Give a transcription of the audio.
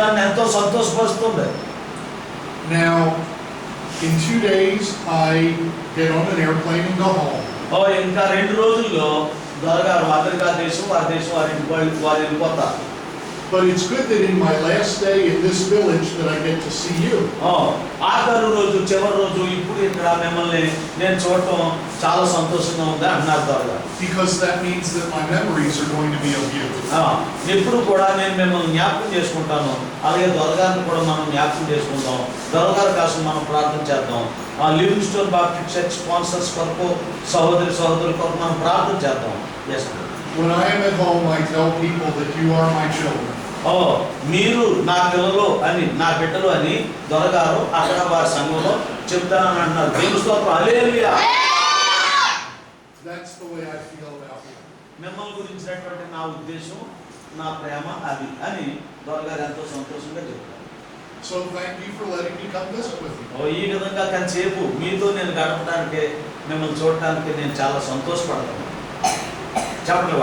నన్ను ఎంతో సంతోషపరుస్తుంది. Now, in 2 days, I get on an airplane and go home. ఇంకా 2 రోజుల్లో దొరగారు అమెరికా దేశం వారి వారు వెళ్ళిపోతారు. But it's good that in my last day in this village that I get to see you. ఆఖరు రోజు చివరి రోజు ఇప్పుడు ఇక్కడ మిమ్మల్ని నేను చూడటం చాలా సంతోషంగా ఉంది అన్నారు దొరగారు. Because that means that my memories are going to be of you. ఎప్పుడు కూడా నేను మిమ్మల్ని జ్ఞాపకం చేసుకుంటాను. అలాగే దొరగారిని కూడా మనం జ్ఞాపకం చేసుకుందాం. దొరగారి కోసం మనం ప్రార్థన చేద్దాం. Living stone Baptist church sponsors కొరకు సహోదరుల కొరకు మనం ప్రార్థన చేద్దాం. When I am at home, I tell people that you are my children. మీరు నా పిల్లలు అని, నా బిడ్డలు అని దొరగారు అక్కడ వారి సంఘంలో చెప్తానని అంటున్నారు. దేవుని స్తోత్రం, హల్లెలూయా. That's the way I feel about you. మిమ్మల్ని గురించినటువంటి నా ఉద్దేశం, నా ప్రేమ అది అని దొరగారు ఎంతో సంతోషంగా చెప్తారు. So thank you for letting me come visit with you. ఈ విధంగా కాసేపు మీతో నేను గడపడానికి, మిమ్మల్ని చూడటానికి నేను చాలా సంతోషపడతాను. చెప్పండి.